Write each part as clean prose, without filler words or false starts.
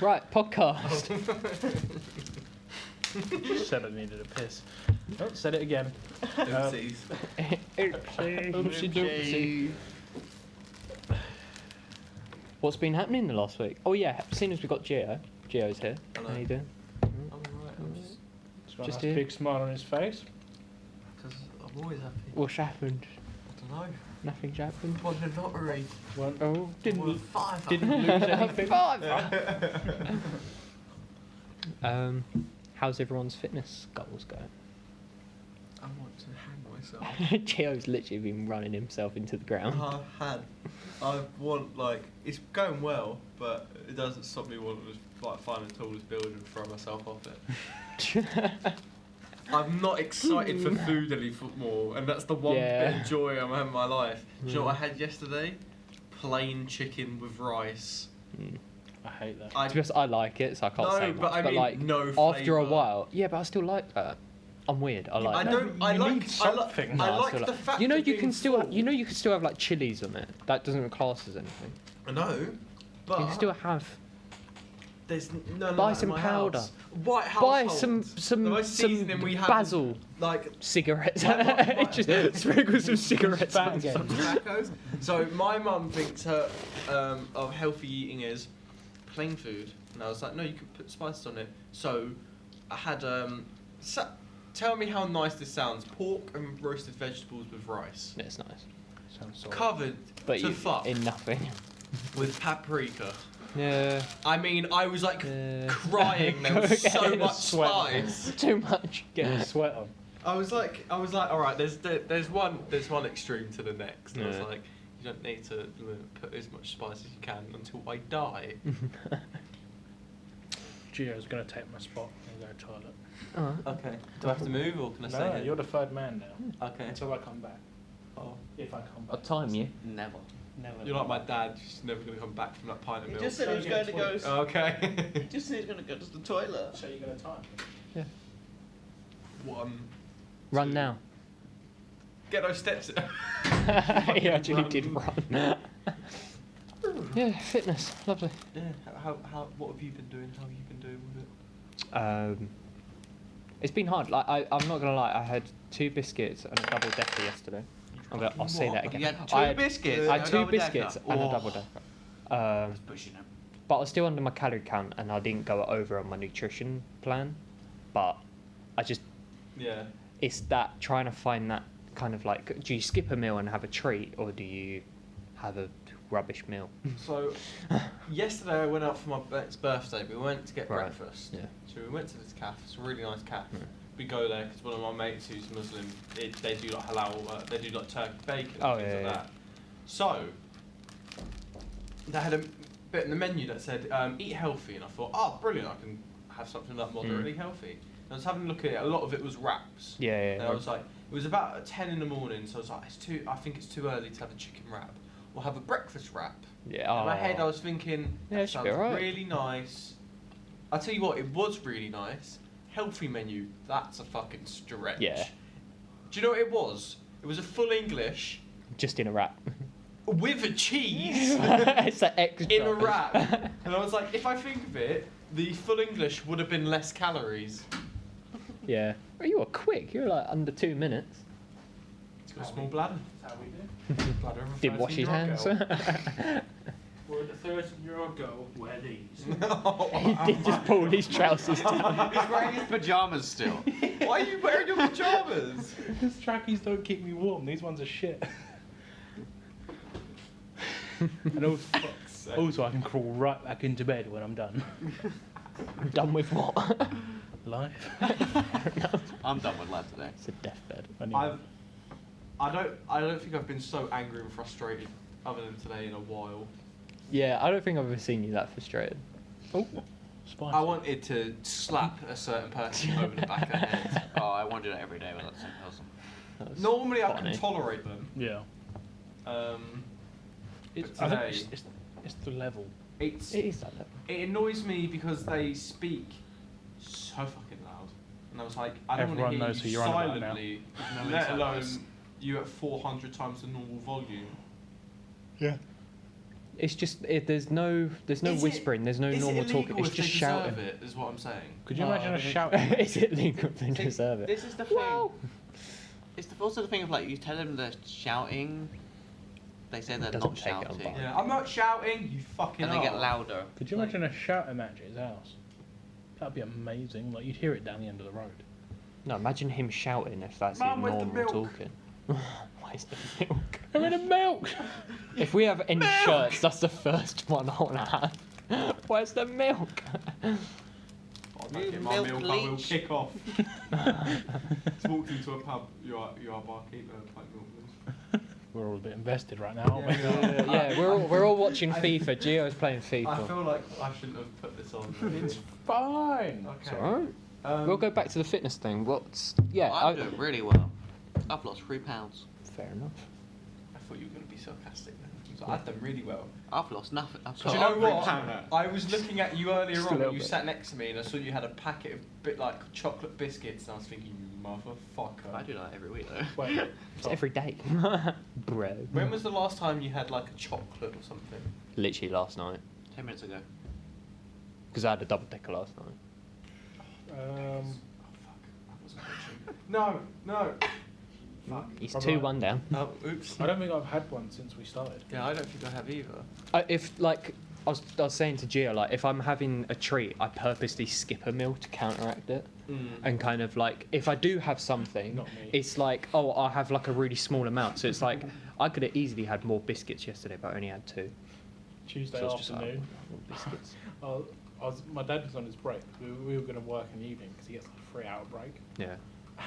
Right, podcast. Said I needed a piss. Oh, said it again. Oopsies. Oopsie doopsie. What's been happening the last week? Oh yeah, seeing as we got Gio. Gio's here. Hello. How you doing? I'm alright. I'm just He's got a Just nice here. big smile on his face. because I'm always happy. What's happened? I don't know. Nothing's happened. Won the lottery. One, Oh, Won didn't five. didn't lose anything. How's everyone's fitness goals going? I want to hang myself. Gio's literally been running himself into the ground. I want it's going well, but it doesn't stop me wanting to find the tallest building and throw myself off it. I'm not excited for food anymore, and that's the one bit of joy I'm having in my life. Do you know what I had yesterday? Plain chicken with rice. I hate that. To be honest, I like it, so I can't say much. but I mean like, no after a flavour. while, yeah, but I still like that. I'm weird. I like I that. don't. I You like. need something. I No, like still the fact. You know, of you being can still. full. You know, you can still have like chilies on it. That doesn't class as anything. I know, but You can still have. there's none of Buy that some in my powder. House. White Buy household. The some most seasoning we have basil is, like cigarettes. My- Just sprinkle some cigarettes. Fat on again. some- tobaccos. So my mum thinks her of healthy eating is plain food, and I was like, no, you could put spices on it. So I had tell me how nice this sounds: pork and roasted vegetables with rice, Yeah, it's nice, Sounds solid. covered but to you fuck in nothing. with paprika. Yeah. I mean, I was like Yeah. crying. There was so Getting a much sweat. spice. Too much. Getting sweat on. I was like, all right. There's one extreme to the next. And I was Yeah. like, you don't need to put as much spice as you can until I die. Gio's going to take my spot and go to the toilet. Okay. Do I have to move or can I stay No, here? you're the third man now. Okay. Until I come back. Oh. If I come I'll back. time you. Never. Never. You're like my dad. She's never gonna come back from that pint of He milk. just said he was going to go. Okay. He just said he was going to go to the toilet. So you're going to time. One. Run Two. now. Get those steps. He actually did run. Yeah, fitness, lovely. Yeah. How? What have you been doing? How have you been doing with it? It's been hard. Like I'm not gonna lie, I had 2 biscuits and a double decker yesterday. I'll say that again. You had 2 I had, biscuits. I had and a 2 double decker. biscuits and a Oh, double decker. That's pushing it. But I was still under my calorie count and I didn't go over on my nutrition plan. But I just, Yeah. it's that trying to find that kind of like, do you skip a meal and have a treat or do you have a rubbish meal? So, yesterday I went out for my birthday. We went to get Right. breakfast. Yeah. So we went to this cafe. It's a really nice cafe. Yeah. We go there because one of my mates who's Muslim, they do like halal, they do like turkey bacon Oh, and things yeah, like yeah. that. So, they had a bit in the menu that said eat healthy, and I thought, oh, brilliant! I can have something like moderately healthy. And I was having a look at it. A lot of it was wraps. Yeah, And I was like, it was about 10 in the morning, so I was like, I think it's too early to have a chicken wrap. We'll have a breakfast wrap. Yeah. In my head, I was thinking, Yeah, that it should be sounds alright. really nice. I'll tell you what, it was really nice. Healthy menu, that's a fucking stretch. Yeah. Do you know what it was? It was a full English Just in a wrap. with a cheese It's that extra. in a wrap. And I was like, if I think of it, the full English would have been less calories. Yeah. Well, you were quick. You were like under 2 minutes. It's got a small bladder. That's how we do. Bladder of a Didn't wash his 13-year-old hands. girl. Would a 13-year-old girl wear these? He did just pull his trousers down. He's wearing his pyjamas still. Why are you wearing your pyjamas? These trackies don't keep me warm. These ones are shit. And also, I can crawl right back into bed when I'm done. Done with what? Life. I'm done with life today. It's a deathbed. Anyway. I don't think I've been so angry and frustrated other than today in a while. Yeah, I don't think I've ever seen you that frustrated. Oh, spicy. I wanted to slap a certain person over the back of the head. Oh, I want to do that every day with that same person. That was Normally I funny. can tolerate them. Yeah. But I today, think it's the level. It is that level. it annoys me because they speak so fucking loud. And I was like, I don't want Everyone to hear knows who you you're on about now. silently, No let inside alone voice. you at 400 times the normal volume. Yeah. It's just there's no whispering. There's no normal talking. It's just shouting. It is what I'm saying. Could you imagine a shout? Is it legal to See, deserve it? This is the thing. It's also the thing of like you tell them they're shouting, they say they're Doesn't not take it on shouting, board. Yeah, I'm not shouting. You fucking. and they get louder. Could you imagine a shouting match at his house? That'd be amazing. Like you'd hear it down the end of the road. No, imagine him shouting if that's Mum, his where's the normal milk? talking. Where's the milk? I'm in a milk. If we have any shirts, that's the first one I want to have. Where's the milk? I'll get my Milk milk. I will leech. kick off. Just walked into a pub. You are barkeeper. Like milk. We're all a bit invested right now, aren't we? Yeah, we're all watching FIFA. Gio's playing FIFA. I feel like I shouldn't have put this on. It's fine. It's alright. We'll go back to the fitness thing. I'm doing really well. I've lost £3. Fair enough. I thought you were going to be sarcastic then. So I've done really well. I've lost nothing. I've Do you got know £3 what? out. I was looking at you earlier Just a on. little You bit. sat next to me, and I saw you had a packet of bit like chocolate biscuits, and I was thinking, you motherfucker. I do that every week though. Wait, It's every day. Bro. When was the last time you had like a chocolate or something? Literally last night. 10 minutes ago. Because I had a double decker last night. Oh fuck! I wasn't watching. No. Fuck. He's Alright. 2-1 down. Oh, oops. I don't think I've had one since we started. Yeah, I don't think I have either. If like I was saying to Gio, like if I'm having a treat, I purposely skip a meal to counteract it, and kind of like if I do have something, Not me. it's like I'll have like a really small amount. So it's like I could have easily had more biscuits yesterday, but I only had 2. Tuesday So it's just like, afternoon. more biscuits. My dad was on his break. We were going to work in the evening because he gets like a 3-hour break. Yeah.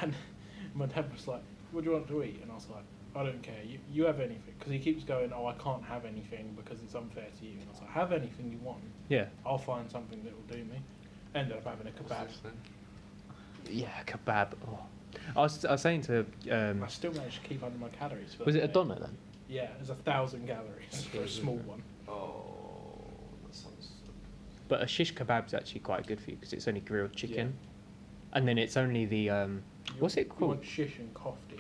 And my dad was like, "What do you want to eat?" And I was like, "I don't care. You have anything." Because he keeps going, "Oh, I can't have anything because it's unfair to you." And I was like, "Have anything you want. Yeah. I'll find something that will do me." Ended up having a kebab. Yeah, kebab. Oh. I was saying to I still managed to keep under my calories. For was that it a day. doner then? Yeah, it was 1,000 calories for a small one. Oh, that sounds. But a shish kebab's actually quite good for you because it's only grilled chicken, and then it's only the what's it You called? want shish and kofti.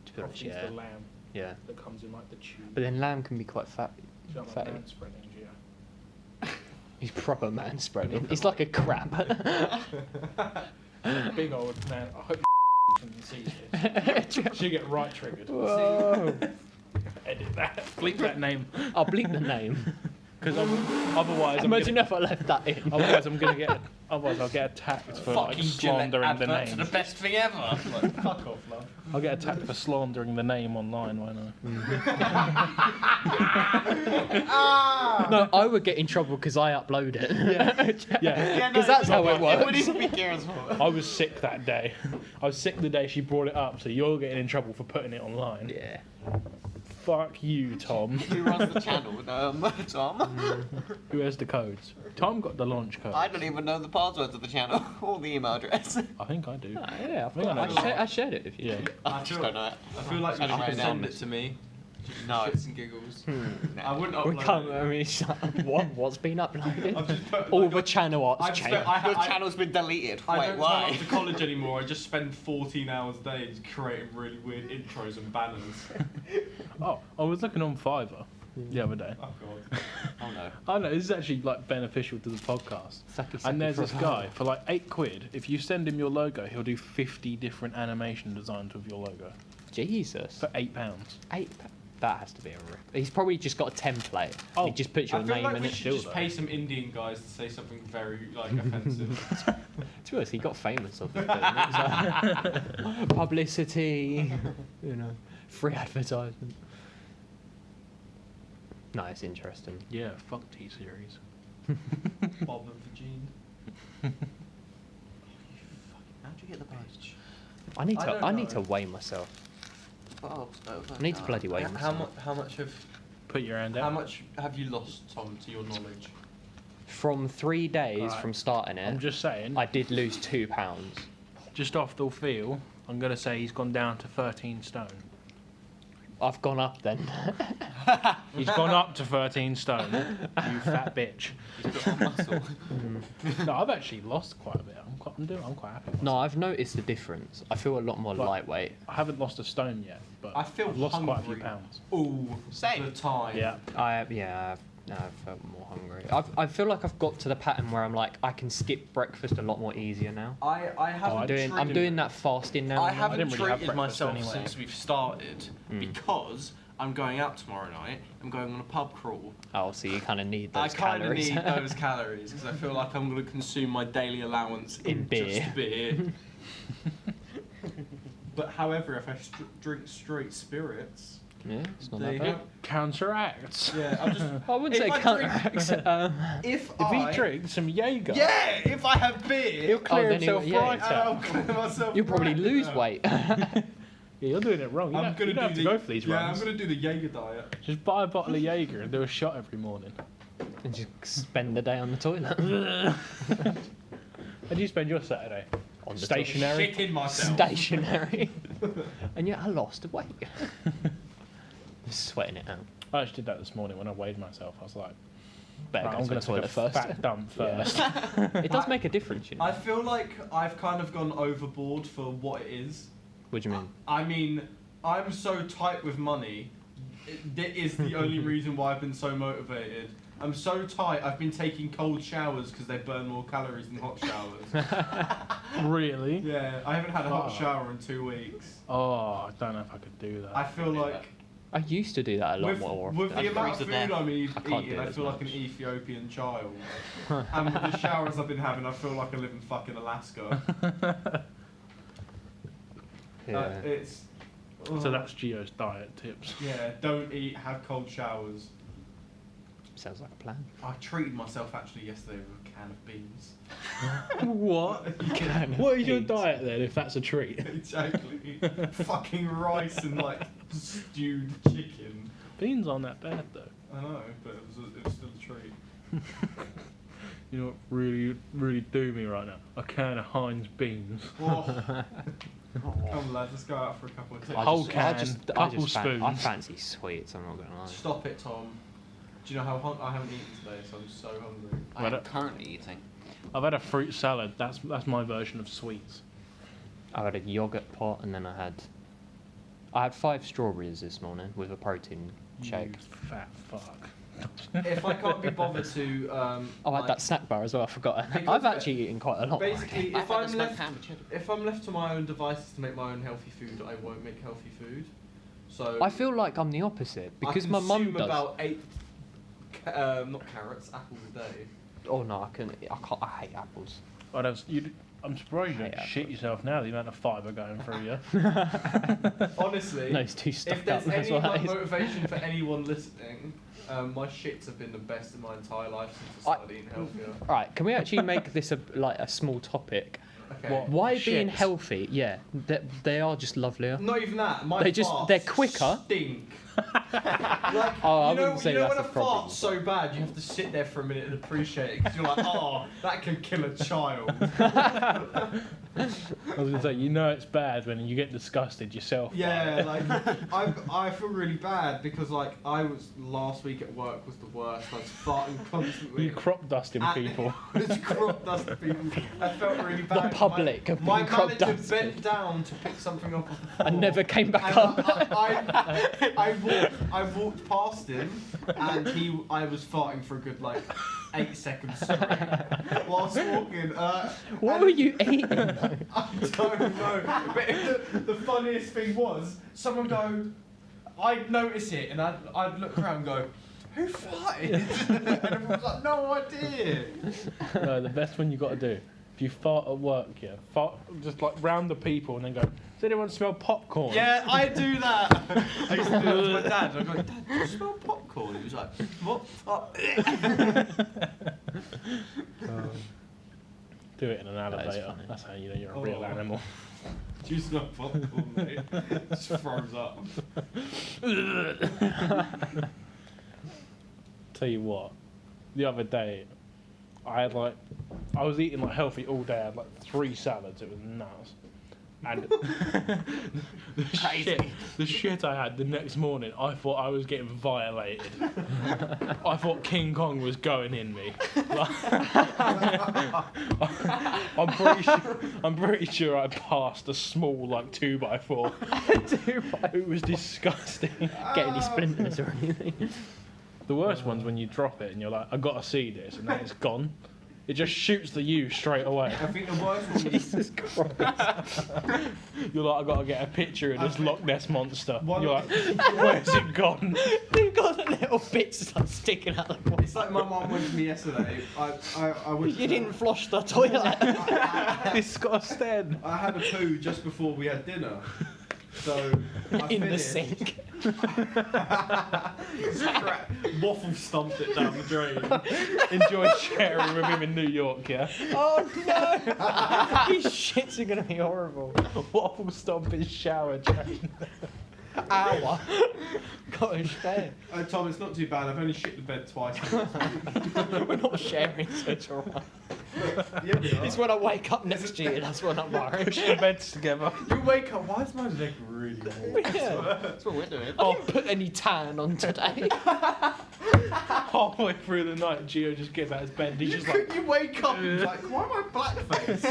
To be honest, Kofti's yeah. the lamb Yeah. that comes in like the tube. But then lamb can be quite fat. You don't like fatty. man spreading, Gio. He's proper man spreading. He's like a crab. Big old man. I hope can see this. She'll get right triggered. Whoa. Edit that. Bleep that name. I'll bleep the name. Because otherwise, Imagine if I left that in. otherwise I'm gonna get. Otherwise, I'll get attacked for like Fucking Gillette slandering the adverts are name. the best thing ever. Like, fuck off, love. I'll get attacked for slandering the name online, won't I? No, I would get in trouble because I upload it. Yeah. Because that's how it It wouldn't works. even be Kieran's fault. I was sick that day. I was sick the day she brought it up, so you're getting in trouble for putting it online. Yeah. Fuck you, Tom. Who runs the channel? Tom. Who has the codes? Tom got the launch code. I don't even know the passwords of the channel or the email address. I think I do. Yeah, think I know. I shared it with you. Yeah. I just don't know it. I feel like you I should know send now. it to me. Just No. Shits and giggles. Hmm. I wouldn't We upload can't. it. I mean, what's been uploaded? I've just put, All like, the channel art's I've changed. Your channel's been deleted. I Wait, don't turn why? up to college anymore. I just spend 14 hours a day just creating really weird intros and banners. Oh, I was looking on Fiverr the other day. Oh god. Oh no. I know this is actually like beneficial to the podcast. Sucky, sucky And there's for this a guy for like £8. If you send him your logo, he'll do 50 different animation designs with your logo Jesus. for £8. That has to be a rip. He's probably just got a template. Oh, He just puts your I feel name like in we it. should just pay some Indian guys to say something very like offensive. To be honest, he got famous off it. Like, publicity, you know, free advertisement. No, it's interesting. Yeah, fuck T-Series. Bob and Virgin. How'd you get the badge? I need I to. don't I need to know. weigh myself. Oh, I need to bloody weigh How myself. much have Put your hand how out. much have you lost, Tom, to your knowledge? From 3 days Alright. from starting it, I'm just saying, I did lose £2. just off the feel, I'm going to say he's gone down to 13 stone. I've gone up then. He's gone up to 13 stone, you fat bitch. He's put on muscle. No, I've actually lost quite a bit. I'm quite happy with No, myself. I've noticed the difference. I feel a lot more Like- lightweight. I haven't lost a stone yet, but I feel I've lost quite a few hungry. pounds. All Same. the time. Yeah. I No, I felt more hungry. I feel like I've got to the pattern where I'm like, I can skip breakfast a lot more easier now. I haven't I'm doing that fasting now. I you know? haven't didn't really have treated breakfast myself anyway. since we've started because I'm going out tomorrow night. I'm going on a pub crawl. Oh, so you kind of need I those kind of calories. need those calories because I feel like I'm going to consume my daily allowance In beer. just beer. But however, if I drink straight spirits, Yeah, it's not They that bad. have- Counteracts. yeah, I'm just. I wouldn't If say I counteracts. If If he drinks some Jaeger, yeah, if I have beer, he'll clear then himself he'll- yeah, right I'll out. clear myself. You'll probably right lose out. weight. Yeah, you're doing it wrong. You I'm don't, gonna you don't have do to go for these yeah, runs. I'm gonna do the Jaeger diet. Just buy a bottle of Jaeger and do a shot every morning. And just spend the day on the toilet. How do you spend your Saturday? On the Stationary? Shitting myself. Stationary. And yet I lost weight. Just sweating it out. I actually did that this morning when I weighed myself. I was like, Better right, go I'm to going the to take a toilet first. fat dump Yeah. first. It does make a difference, you know. I feel like I've kind of gone overboard for what it is. What do you mean? I mean, I'm so tight with money. That is the only reason why I've been so motivated. I'm so tight. I've been taking cold showers because they burn more calories than hot showers. Really? Yeah, I haven't had a hot Oh. shower in 2 weeks. Oh, I don't know if I could do that. I feel like I used to do that a lot with, more. with often. the amount of freeze food to I'm I can't eating, do I as feel like an much. Ethiopian child. And with the showers I've been having, I feel like I live in fucking Alaska. Yeah. It's. So that's Gio's diet tips. Yeah, don't eat, have cold showers. Sounds like a plan. I treated myself actually yesterday with a can of beans. What? Can of What is your beans. diet then, if that's a treat? Exactly. Fucking rice and like stewed chicken. Beans aren't that bad though. I know, but it was still a treat. You know what really, really do me right now? A can of Heinz beans. Oh. Come lads, let's go out for a couple of tips. Whole can, couple I spoons. fancy sweets, I'm not going to lie. Stop it, Tom. Do you know how I haven't eaten today, so I'm so hungry. I am currently eating. I've had a fruit salad. That's my version of sweets. I had a yogurt pot and then I had 5 strawberries this morning with a protein shake. You fat fuck. If I can't be bothered to, I had that snack bar as well, I forgot. Because I've actually eaten quite a lot. basically, I've if had I'm a smoked left, ham with cheddar. if I'm left to my own devices to make my own healthy food, I won't make healthy food. So I feel like I'm the opposite because I my mum consume does. about 8, not carrots, apples a day. Oh no, I can't. I hate apples. I'm surprised you Hate don't shit apples. yourself now, the amount of fibre going through you. Honestly, No, it's too if stuck there's up. That's any what like, it is. motivation for anyone listening, my shits have been the best in my entire life since I started eating healthier. All right, can we actually make this a small topic? Okay. What? Why being Shits. healthy? Yeah, they are just lovelier. Not even that. My They just- farts they're quicker. Stink. Like, Oh, I you know, wouldn't say you know that's when a a problem. fart's so bad, you have to sit there for a minute and appreciate it because you're like, oh, that could kill a child. I was going to say, you know it's bad when you get disgusted yourself. by Yeah, it. like I feel really bad because like I was last week at work was the worst. I was farting constantly. You crop dusting And people. it was crop dusting people. I felt really bad. public have My been crop manager dusted. bent down to pick something up off the floor. And never came back And up. I walked past him, and I was farting for a good like 8 seconds straight whilst walking. What and were you eating? I don't know. But the funniest thing was, someone go, I'd notice it, and I'd look around and go, who farted? And everyone was like, no idea. No, the best one you got to do. If you fart at work, yeah, fart just like round the people and then go, does anyone smell popcorn? Yeah, I do that. I used to do that to my dad. I'd go, Dad, do you smell popcorn? He was like, what? Oh. Do it in an is elevator. funny. That's how you know you're a real Oh. animal. Do you smell popcorn, mate? Just froze up. Tell you what, the other day, I was eating like healthy all day. I had like 3 salads. It was nuts. And the shit I had the next morning, I thought I was getting violated. I thought King Kong was going in me. I'm pretty sure I passed a small like 2x4. It was disgusting. Get any splinters or anything? The worst one's when you drop it and you're like, I gotta see this, and then it's gone. It just shoots the U straight away. I think the worst one was Jesus Christ. You're like, I gotta get a picture of this Loch Ness monster. One- You're like, where's it gone? You've got the little bits like sticking out the It's like my mum went to me yesterday. I went You to- didn't flush the toilet. It's got a stand. I had a poo just before we had dinner. So I In the finished. sink. Waffle stomped it down the drain. Enjoy sharing with him in New York, yeah? Oh no! These shits are gonna be horrible. Waffle stomp his shower drain. Hour. Gosh, damn. Tom, it's not too bad. I've only shit the bed twice. We're not sharing, so it's alright. Yeah, we are. It's when I wake up next year, that's when I'm worried. Push the beds together. You wake up. Why is my leg really warm? Yeah. That's what we're doing. I didn't put any tan on today. Halfway through the night, Gio just gets out of his bed and he's just like, You wake up and you're like, why am I blackface?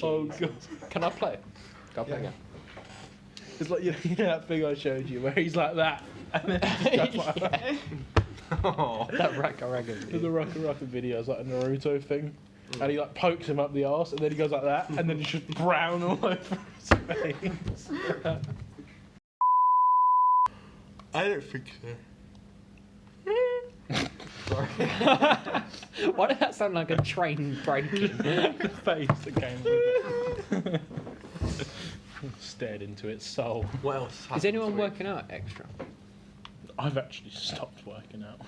oh god. Can I play? Go play Yeah. again. It's like, you know that thing I showed you where he's like that, and then he just goes like that. Oh. That Raka There's a Raka video, it's like a Naruto thing. And he like pokes him up the arse, and then he goes like that, and then it's just brown all over his face. I don't think so. Why did that sound like a train breaking? The face that came with it. Stared into its soul. What else? Is anyone working out extra? I've actually stopped working out.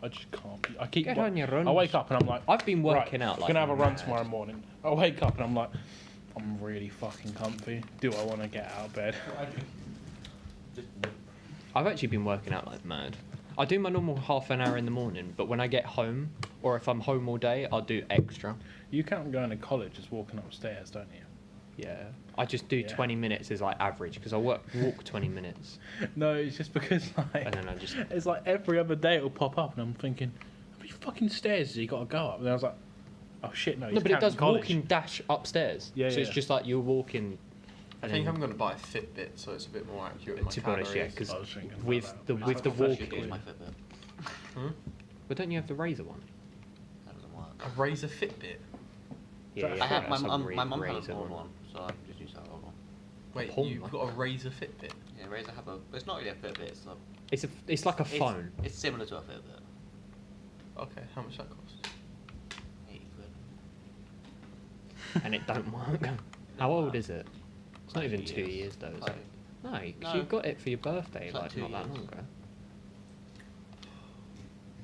I just can't be. I keep. Get on your runs. I wake up and I'm like, I've been working right, out like gonna have a run mad. tomorrow morning. I wake up and I'm like, I'm really fucking comfy. Do I want to get out of bed? I've actually been working out like mad. I do my normal half an hour in the morning, but when I get home, or if I'm home all day, I'll do extra. You count going to college as walking upstairs, don't you? Yeah. I just do Yeah. 20 minutes as like average, because I walk 20 minutes, No, it's just because like and then I just... it's like every other day it'll pop up and I'm thinking, how many fucking stairs has he got to go up? And I was like, oh shit, no. No, he's but it counting does college. walking dash upstairs. Yeah, so it's yeah. just like you're walking... I think I'm going to buy a Fitbit so it's a bit more accurate. with my To be honest, yeah, calories. because I was thinking about with that. the with the First walking... year use my Fitbit. Hmm? But don't you have the Razor one? That doesn't work. A Razer Fitbit. Yeah, I have my that's a mum. re- My mum has Razor an old one, so I just use that old one. Wait, porn you've one. got a Razer Fitbit? Yeah, Razer have a. It's not really a Fitbit. It's like a phone. It's similar to a Fitbit. Okay, how much that cost? 80 quid. And it don't work. How old is it? It's not even 2 years. years though, is Like, it? No, because No. you got it for your birthday It's like like 2 not that years. long ago.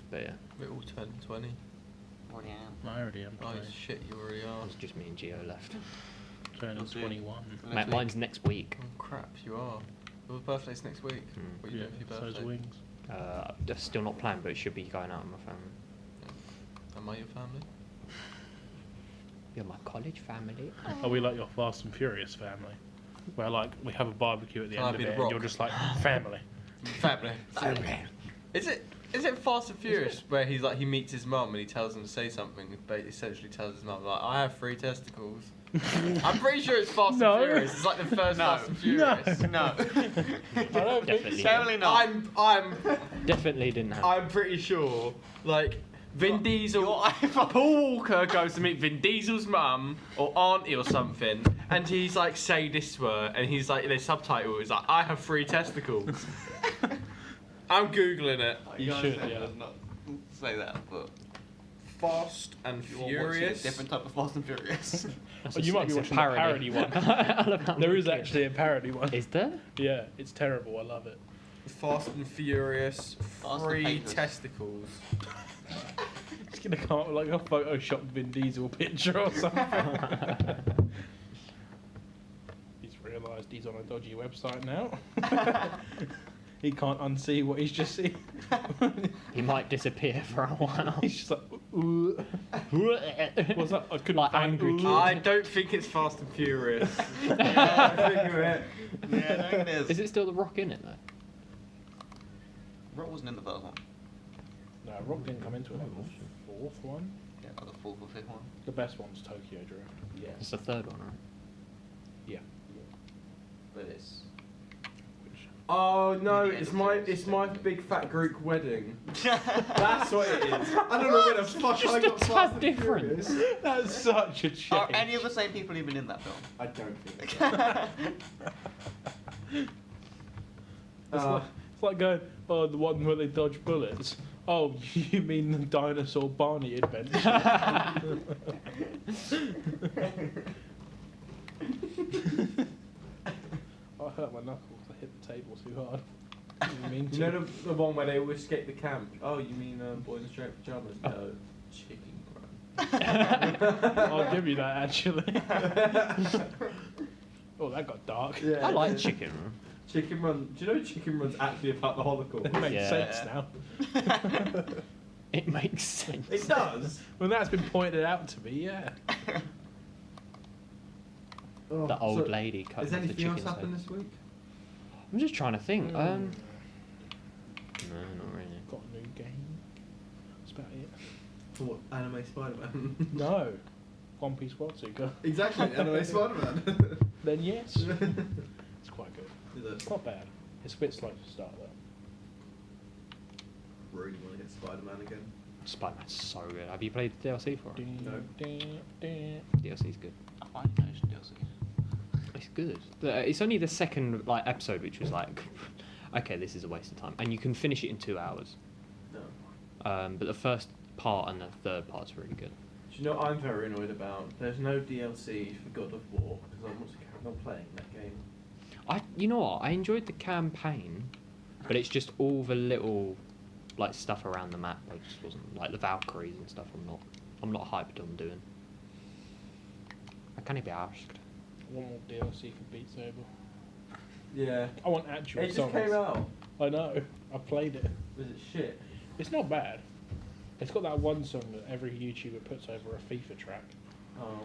But yeah, We're all 10, 20. already am. I already am. Oh shit, you already are. it's just me and Gio left. Turning You'll see. 21. Next Mate, week. mine's next week. Oh crap, you are. Your birthday's next week. Hmm. What are you Yeah, doing for your so's birthday? wings. That's still not planned, but it should be going out with my family. Am I your family? You're my college family. Are we like your Fast and Furious family? Where like we have a barbecue at the Can I end of be it the and Rock? you're just like, family. Family. Is it Fast and Furious where he's like he meets his mum and he tells him to say something, but essentially tells his mum like I have 3 testicles. I'm pretty sure it's Fast No. and Furious. It's like the first No. Fast and Furious. No. I don't think Definitely. so. Definitely not. I'm Definitely didn't have. I'm pretty sure like Vin Diesel. You're- Paul Walker goes to meet Vin Diesel's mum or auntie or something, and he's like, say this to her, and he's like, the subtitle is like, I have 3 testicles. I'm googling it. You should, yeah. Not say that, but Fast and you're watching a Furious. different type of Fast and Furious. That's Oh, you might be it's a watching the parody one. I love how There is wicked. actually a parody one. Is there? Yeah, it's terrible. I love it. Fast and Furious. Fast and 3 Haters. testicles. It's gonna come up with like a photoshopped Vin Diesel picture or something. He's realised he's on a dodgy website now. He can't unsee what he's just seen. He might disappear for a while. He's just like, ooh. What's that? I couldn't Like find angry ooh. kid. I don't think it's Fast and Furious. I think of it. Yeah, I think it is. Is it still the Rock in it though? Rock wasn't in the first one. No, Rock didn't come into it. Like the 4th one. Yeah, like the fourth or fifth one. The best one's Tokyo Drift. It's Yes. the third one, right? Yeah. But it's. Oh no, Really it's my big fat Greek wedding. That's what it is. I don't know where the fuck Just I a got tad Fast and difference. Furious. That's such a change. Are any of the same people even in that film? I don't think so. It's like going, oh, the one where they dodge bullets. Oh, you mean the dinosaur Barney adventure? I hurt my knuckles. I hit the table too hard. Didn't mean to. You know the one where they always escape the camp? Oh, you mean Boy in Straight Pajamas? No, chicken run. I'll give you that actually. Oh, that got dark. Yeah, I like yeah. Chicken Run. Chicken Run. Do you know Chicken Run's actually about the Holocaust? It makes Yeah. sense now. It makes sense. It does. When that's been pointed out to me, yeah. Oh, The old so lady cutting Has off the anything else chicken. happened this week? I'm just trying to think. Mm. No, not really. Got a new game. That's about it. For what? Anime Spider-Man? No. One Piece World Seeker. Exactly, Anime Spider-Man. Then yes. It's quite good. Is It's it? not bad. It's a bit slow to start though. Really want to get Spider-Man again. Spider-Man's so good. Have you played the DLC for it? No. DLC's good. I find those DLC. It's good. It's only the second episode which was like, okay, this is a waste of time, and you can finish it in 2 hours. No. But the first part and the third part's really good. Do you know what I'm very annoyed about? There's no DLC for God of War because I'm also carrying on playing that game. You know what? I enjoyed the campaign, but it's just all the little stuff around the map. I just wasn't like the Valkyries and stuff. I'm not hyped on doing. I can't be asked. I want more DLC for Beat Saber. Yeah. I want actual It just songs. came out. I know. I played it. Was it shit? It's not bad. It's got that one song that every YouTuber puts over a FIFA track, Oh.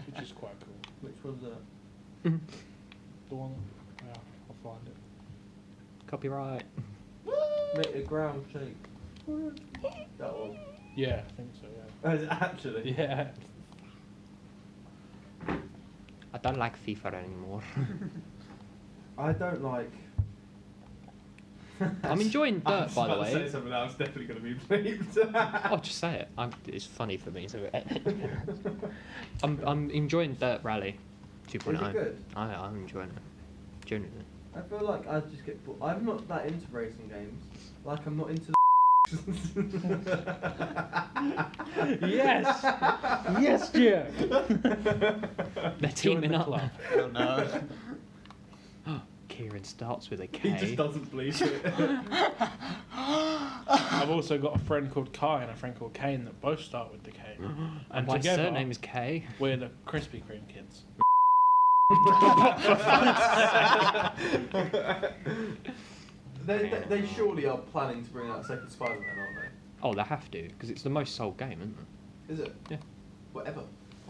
which is quite cool. Which one's that? The one. Yeah, I'll find it. Copyright. Make the ground shake. That one. Yeah, I think so. Oh, is it actually? Yeah. Yeah. I don't like FIFA anymore. I don't like. I'm enjoying I Dirt, was by the about to say way. something else definitely going to be bleeped. I'll just say it. It's funny for me. So I'm enjoying Dirt Rally 2.0. Is it good? I'm enjoying it. Genuinely. I feel like I just get bored. I'm not that into racing games. Like I'm not into. Yes. Yes, Jim. They're teaming the up. club. Oh no. Kieran starts with a He just K. doesn't believe it. I've also got a friend called Kai and a friend called Kane that both start with the K. And My together, surname is K. we're the Krispy Kreme kids. They surely are planning to bring out a second Spider-Man, aren't they? Oh, they have to because it's the most sold game, isn't it? Is it? Yeah. Whatever.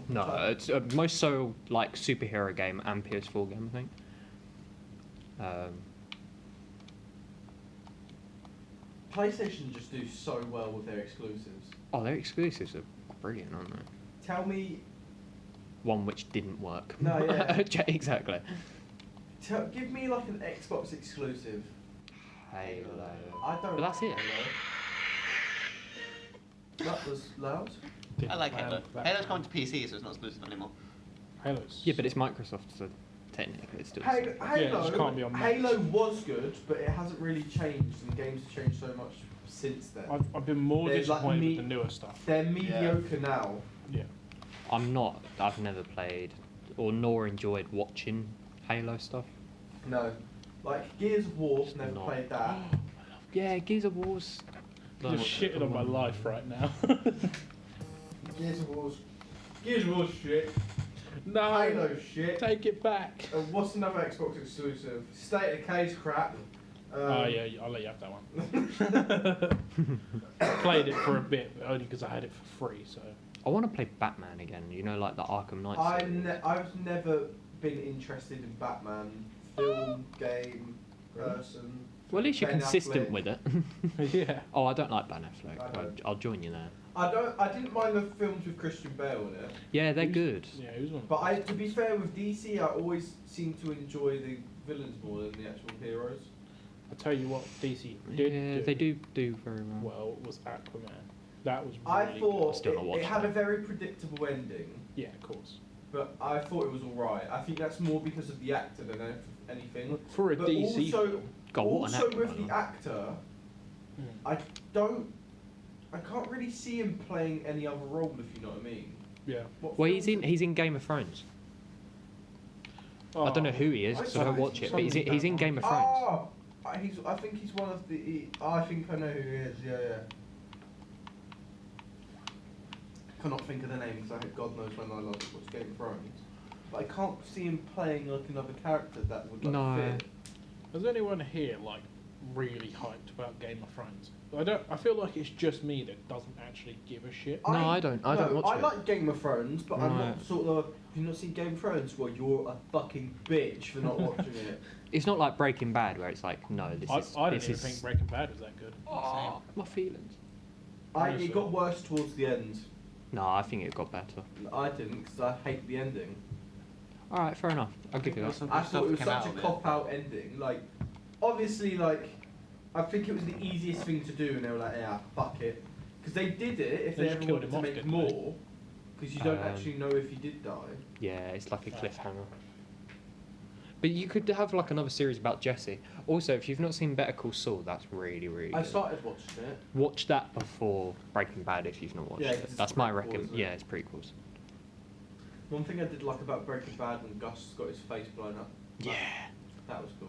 No, it's most sold superhero game and PS4 game, I think. PlayStation just do so well with their exclusives. Oh, their exclusives are brilliant, aren't they? Tell me, One which didn't work. No, yeah. Exactly. give me like an Xbox exclusive. Halo. I don't. But that's it. That was loud. I like Halo. That- Halo's coming to PC, so it's not exclusive anymore. Halo's. Yeah, but it's Microsoft, so technically it's still. Halo, it just can't be on Macs. Halo was good, but it hasn't really changed, and games have changed so much since then. I've been more There's like disappointed me- with the newer stuff. They're mediocre now. Yeah. I'm not. I've never played or nor enjoyed watching Halo stuff. No, like Gears of War, It's never not. played that. Yeah, Gears of War's. You're shitting on my life right now. Gears of War's shit. No. Halo shit. Take it back. What's another Xbox exclusive? State of Decay's crap. Oh yeah, I'll let you have that one. I played it for a bit, but only because I had it for free. So I want to play Batman again. You know, like the Arkham Knight. series. I've never been interested in Batman film, game, person. Well, at least you're Ben consistent Affleck. with it. yeah. Oh, I don't like Ben Affleck. I don't. I'll join you there. I didn't mind the films with Christian Bale in it. Yeah, they're Who's- good. Yeah, who's one? But to be fair with DC, I always seem to enjoy the villains more than the actual heroes. I tell you what, DC did. Yeah, they do very well. Well, was Aquaman. That was. I Really thought Still not it watched had that. a very predictable ending, Good. Yeah, of course. but I thought it was alright. I think that's more because of the actor than anything. For a But DC also, film. God, what an also actor, with by the way. actor, I can't really see him playing any other role, if you know what I mean. Yeah. What Well, films he's in Game of Thrones. I don't know who he is because I don't watch it, but he's in Game of Thrones. Oh, I think he's one of the. I think I know who he is. Yeah. Cannot think of the name because God knows when I last watched Game of Thrones. But I can't see him playing like another character that would like No. fit. Has anyone here like really hyped about Game of Thrones? I feel like it's just me that doesn't actually give a shit. No, I don't watch I it. like Game of Thrones, but I'm Right. not sort of. Have you not seen Game of Thrones? Well, you're a fucking bitch for not watching it. It's not like Breaking Bad where it's like, no, this I is. don't this even is, think Breaking Bad was that good. Oh, my feelings. It got worse towards the end. No, I think it got better. I didn't because I hate the ending. All right, fair enough. I'll give you that. I thought it was such a cop-out ending. Like, obviously, like, I think it was the easiest thing to do, and they were like, yeah, fuck it. Because they did it if They they just ever killed wanted him to off, make didn't more. Because you don't Um, actually know if he did die. Yeah, it's like a cliffhanger. But you could have like another series about Jesse. Also, if you've not seen Better Call Saul, that's really, really I good. started watching it. Watch that before Breaking Bad if you've not watched Yeah, 'cause it. it's That's my prequel, recommend. isn't it? Yeah, it's prequels. One thing I did like about Breaking Bad when Gus got his face blown up. Yeah. That was cool.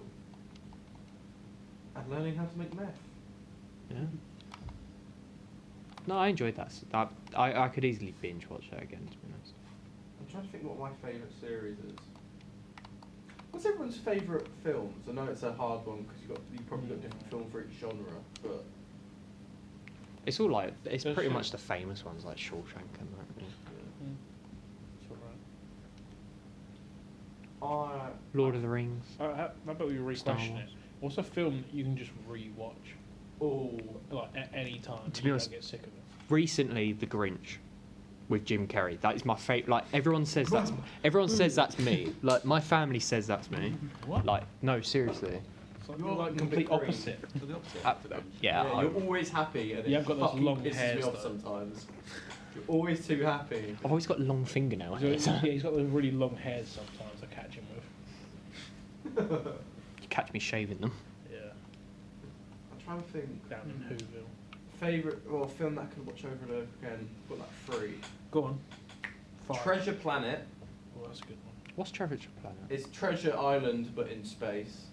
And learning how to make meth. Yeah. No, I enjoyed that. I could easily binge watch that again, to be honest. I'm trying to think what my favourite series is. What's everyone's favourite films? I know it's a hard one because you probably got different film for each genre, but It's all like it's That's pretty true. much the famous ones like Shawshank and that. Yeah. It's Lord of the Rings. alright. How about we Star re-question it? Wars. What's a film that you can just re-watch, oh, like at any time? To and be you honest- don't get sick of it. Recently, The Grinch with Jim Carrey. That is my favourite. Like everyone says that's me. Like my family says that's me. What? Like no, seriously. It's like, You're you're like the complete green. opposite. Yeah. you're always happy, and You it have got those fucking long pisses hairs, me off though. sometimes. You're always too happy. I've always got long fingernail hairs. Yeah, he's got those really long hairs sometimes. I catch him with. You catch me shaving them. Yeah, I'm trying to think. down in Whoville. Favourite film that I could watch over and over again. Got like 3. Go on. 5. Treasure Planet. Oh, that's a good one. What's Treasure Planet? It's Treasure Island but in space.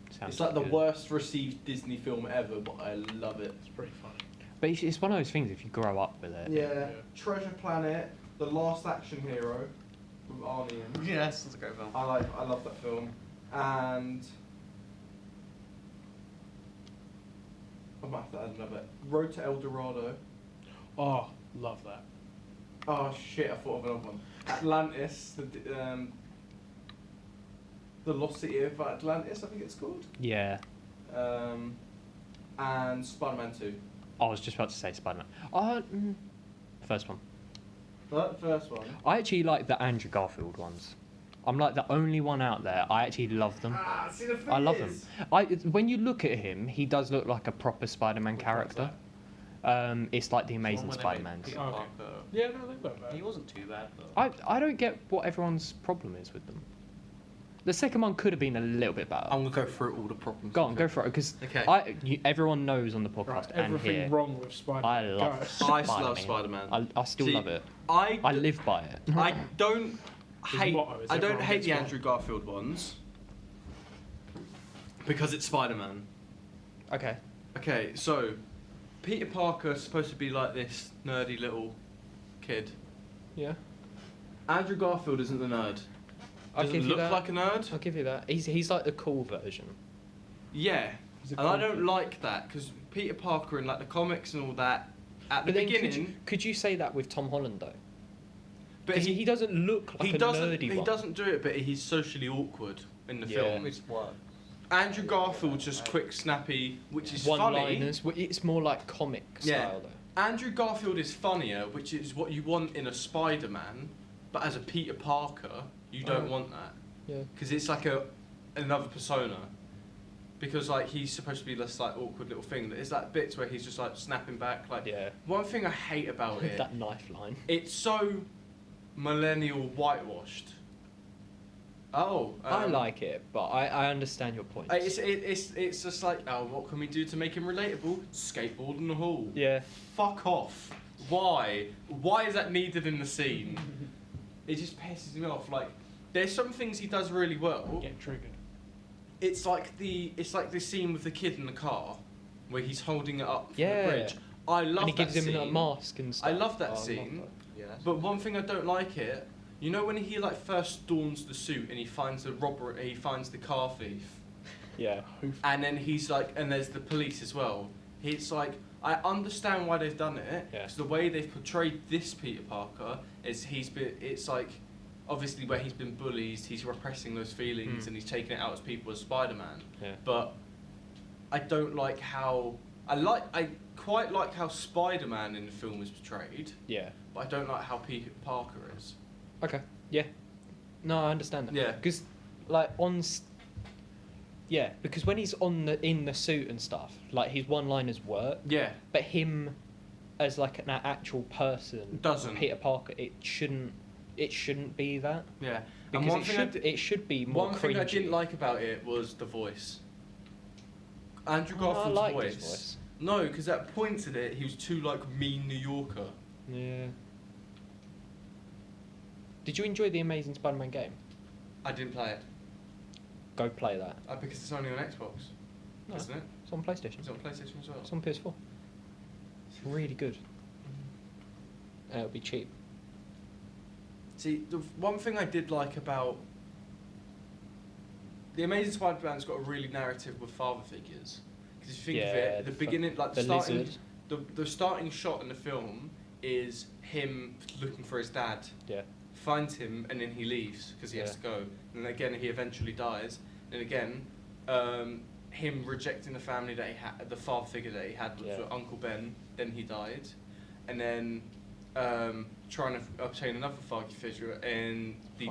Sounds It's like the good. worst received Disney film ever, but I love it. It's pretty funny. But it's one of those things if you grow up with it. Yeah. Treasure Planet, The Last Action Hero, with Arnie in. Yes, that's a great film. I love that film. And I might have to add another. Road to El Dorado. Oh, love that. Oh shit! I thought of another one. Atlantis, the Lost City of Atlantis, I think it's called. Yeah. And Spider-Man 2. I was just about to say Spiderman. First one. That first one. I actually like the Andrew Garfield ones. I'm like the only one out there. I actually love them. See the thing I love him. is- When you look at him, he does look like a proper Spider-Man Which character. one's It's like the The Amazing one where they made Spider-Man. Peter Okay. Parker. Yeah, no, they weren't bad. He wasn't too bad though. I don't get what everyone's problem is with them. The second one could have been a little bit better. I'm gonna go through all the problems. Go on, go for it, because Okay. everyone knows on the Right, podcast and everything here. wrong with Spider-Man. I love Go. I Spider-Man. love Spider-Man. I still See, love it. I I live by it. I don't His hate. motto is I don't everyone hate gets the one. Andrew Garfield ones because it's Spider-Man. Okay. Okay, so Peter Parker's supposed to be like this nerdy little kid. Yeah. Andrew Garfield isn't the nerd. I'll Doesn't give you look that. like a nerd. I'll give you that. He's like the cool version. Yeah, He's a and I cool don't kid. like that because Peter Parker in like the comics and all that at the But then beginning. could you say that with Tom Holland though? But 'Cause he doesn't look like he a doesn't nerdy he one. doesn't do it, but he's socially awkward in the Yeah. film. Which what? Andrew Garfield's just quick, snappy, which is funny. One-liners. It's more like comic Yeah. style though. Andrew Garfield is funnier, which is what you want in a Spider-Man, but as a Peter Parker, you don't want that Yeah. because it's like a another persona. Because like he's supposed to be this like awkward little thing. There's that bits where he's just like snapping back. Like Yeah. one thing I hate about it, That knife line. it's so millennial whitewashed. Oh, I like it, but I understand your point. It's just like, oh, what can we do to make him relatable? Skateboard in the hall. Yeah. Fuck off. Why? Why is that needed in the scene? It just pisses me off. Like, there's some things he does really well. Get triggered. It's like the scene with the kid in the car, where he's holding it up from Yeah. the bridge. I love And he that gives him scene. a mask and stuff. I love that Oh, scene. Yeah, that's But one thing I don't like it, you know when he like first storms the suit and he finds the robber, he finds the car thief, Yeah. and then he's like, and there's the police as well. It's like I understand why they've done it. Yeah. Because the way they've portrayed this Peter Parker is it's like obviously where he's been bullied, he's repressing those feelings and he's taking it out as people as Spider-Man. Yeah. But I don't like how I quite like how Spider-Man in the film is portrayed, Yeah. but I don't like how Peter Parker is. Okay. Yeah. No, I understand that. Yeah. Because, like, yeah, because when he's in the suit and stuff, like his one-liners work, Yeah. but him as like an actual person, Doesn't. Peter Parker, it shouldn't be that. Yeah. Because and one thing it should be more one thing I cringy. didn't like about it was the voice. Andrew Oh, I Garfield's liked voice. his voice. No, because at points in it, he was too like mean New Yorker. Yeah. Did you enjoy the Amazing Spider-Man game? I didn't play it Go play that. because it's only on Xbox, No, isn't it? it's on PlayStation. It's on PlayStation as well. It's on PS4. It's really good. And it'll be cheap. See, the one thing I did like about the Amazing Spider-Man's got a really narrative with father figures. Because if you think of Yeah, it, the beginning, like the starting, lizard. the starting shot in the film is him looking for his dad. Yeah. Finds him and then he leaves because he has Yeah. to go. And then again, he eventually dies. And again, him rejecting the family that he had, the father figure that he had, was Yeah. Uncle Ben. Then he died, and then trying to obtain another father figure in the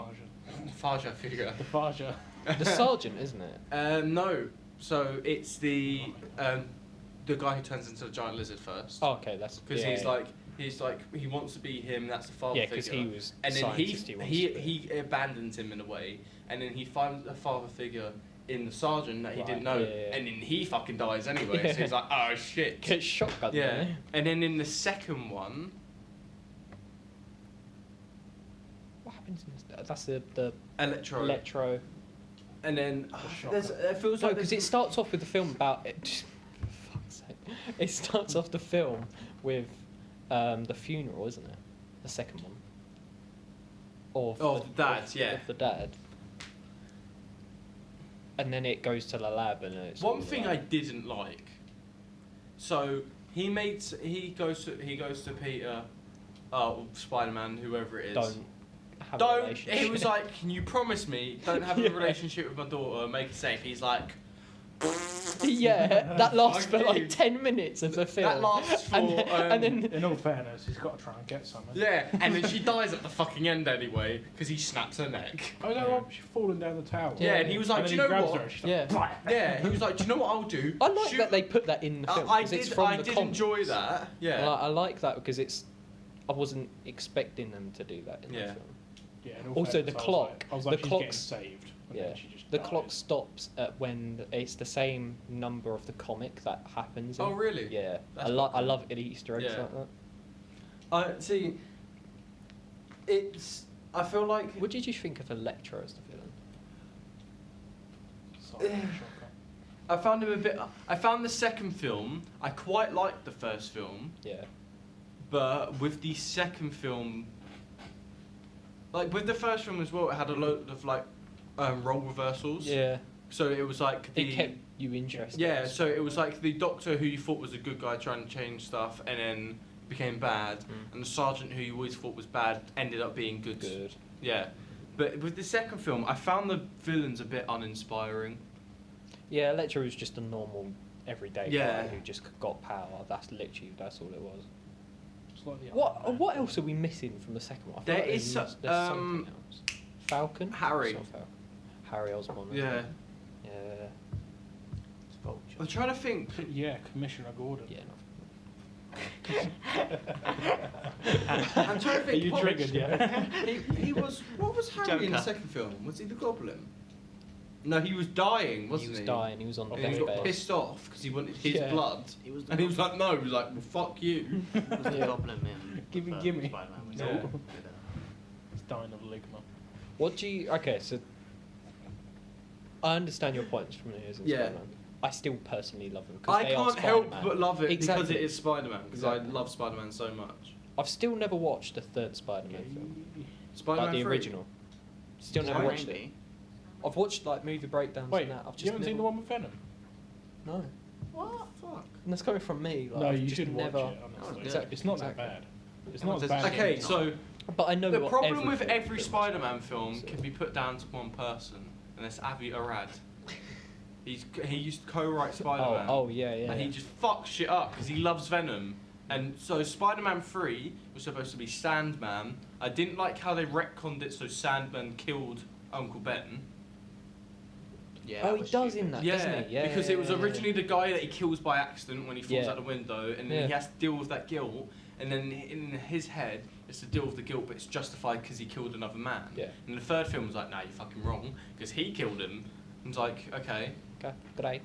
Faja figure. The Faja. The sergeant, isn't it? No, so it's the guy who turns into a giant lizard first. Oh, okay, that's Because yeah, he's like he wants to be him. That's the father yeah, figure. because he was And then scientist, wants to be. he abandons him in a way, and then he finds a father figure in the sergeant that he Right, didn't know, yeah, yeah. and then he fucking dies anyway. Yeah. So he's like, oh shit. Gets shotgun. Yeah, Yeah. and then in the second one, What happens in this? That's the Electro, and then it feels No, like because it starts off with the film about it. For fuck's sake. It starts off the film with the funeral, isn't it? The second one. Of the dad, yeah. Of the dad. And then it goes to the lab, and it's one all thing I like, didn't like. So he goes to Peter, Spider-Man, whoever it is. Have a relationship. He was like, can you promise me don't have a Yeah. relationship with my daughter, make it safe? He's like, Yeah, that lasts for Fuck you. like 10 minutes of the film. That lasts for, and then In all fairness, he's got to try and get something. yeah, and then she dies at the fucking end anyway because he snaps her neck. Oh no, she's falling down the tower. Yeah, and he was like, and do then you he know grabs what? her and she's like, Yeah. "Blah." Yeah, he was like, do you know what I'll do? I like Shoot- that they put that in the film. I 'cause it's did. from I the did comics. enjoy that. Yeah. I like that because I wasn't expecting them to do that in Yeah. the film. Yeah, in all Also, fairness, the I was clock. like- I was like, The she's clock's- getting saved. And Yeah, then she just the dies. clock stops at when it's the same number of the comic that happens. Oh, in. really? Yeah, That's I quite cool. love it Easter eggs Yeah. like that. I see. I feel like. What did you think of Electro as the villain? Sorry, shocker. I found him a bit. I found the second film. I quite liked the first film, Yeah, but with the second film, like with the first film as well, it had a load of like role reversals. yeah. So it was like It kept you interested. Yeah, so it was like the doctor who you thought was a good guy trying to change stuff and then became bad, and the sergeant who you always thought was bad ended up being good. Good. Yeah. But with the second film, I found the villains a bit uninspiring. Yeah, Electro was just a normal, everyday Yeah. guy who just got power. That's all it was. It's like the What Iron Man. What else are we missing from the second one? I feel There like is there's something else. Falcon. Harry. It's not Falcon. Harry Osborn. isn't Yeah. it? Yeah. It's Vulture. I'm trying to think. Yeah, Commissioner Gordon. Yeah. I'm trying to Are think. you what- triggered yet? He was. What was Harry in the Joker. second film? Was he the Goblin? No, he was dying, wasn't He he? was dying. He was on the And he deathbed. got pissed off because he wanted his Yeah. blood, He was the and he was like, "No." He was like, "Well, fuck you." He was the Yeah. Goblin in Gimme, the gimme. Spider-Man. Was Yeah. it? He's dying of ligma. What do you? Okay, so I understand your points from the years in Yeah. Spider-Man. I still personally love them. 'Cause I they are can't help Spider-Man. but love it because Exactly. it is Spider-Man. Because Exactly. I love Spider-Man so much. I've still never watched the third Spider-Man film, Spider-Man like the 3. original. Still never Sorry? watched it. I've watched like movie breakdowns Wait, and that. I've just you haven't seen the never- one with Venom? No, What? Fuck. and that's coming from me. Like, No, I've you just should never. watch it, honestly. Exactly, It's not exactly. that bad. It's not as There's- bad. Okay, as so But I know the what problem with everything every is. Spider-Man film So- can be put down to one person, and that's Avi Arad. He used to co-write Spider-Man. Oh, yeah, yeah. And he yeah. just fucks shit up because he loves Venom. And so Spider-Man 3 was supposed to be Sandman. I didn't like how they retconned it so Sandman killed Uncle Ben. Yeah, Oh, that he was does stupid. in that, Yeah, doesn't he? Yeah, because yeah, it was yeah, yeah. originally the guy that he kills by accident when he falls Yeah. out the window, and then Yeah. he has to deal with that guilt. And then in his head, it's to deal with the guilt, but it's justified because he killed another man. Yeah. And the third film was like, "Nah, you're fucking wrong," because he killed him. And it's like, okay, Okay, great.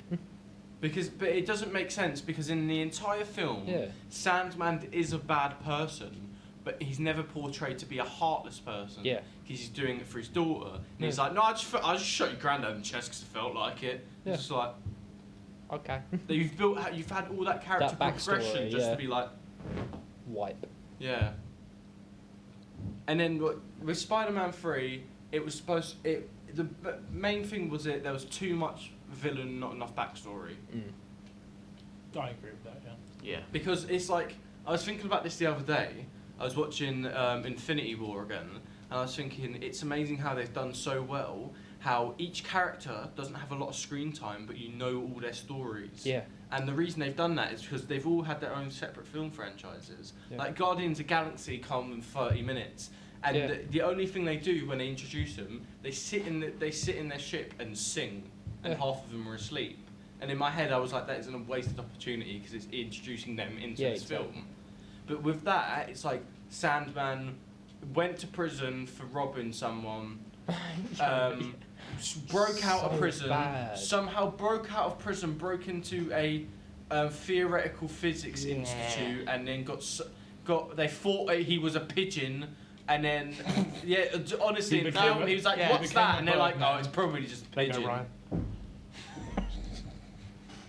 but it doesn't make sense because in the entire film, Yeah. Sandman is a bad person, but he's never portrayed to be a heartless person. Yeah. Because he's doing it for his daughter, and Yeah. he's like, "No, I just shot your granddad in the chest because I felt like it." Yeah. It's just like. Okay. That you've had all that character That backstory, progression just yeah. to be like, Wipe. yeah. And then with Spider-Man 3, it was the main thing was there was too much villain, not enough backstory. Mm. I agree with that, yeah. Yeah. Because it's like, I was thinking about this the other day. I was watching Infinity War again, and I was thinking it's amazing how they've done so well. How each character doesn't have a lot of screen time, but you know all their stories. Yeah. And the reason they've done that is because they've all had their own separate film franchises. Yeah. Like Guardians of the Galaxy come in 30 minutes, and Yeah. the only thing they do when they introduce them, they sit in their ship and sing, and Yeah. half of them are asleep. And in my head, I was like, that is a wasted opportunity because it's introducing them into Yeah, this exactly. film. But with that, it's like Sandman went to prison for robbing someone. Broke out of So prison, bad. somehow broke out of prison, broke into a theoretical physics Yeah. institute, and then they thought he was a pigeon, and then honestly, He in became film, a- he was like, yeah, "What's became that?" a And they're like, Birdman. "Oh, it's probably just a There you go, pigeon." Ryan.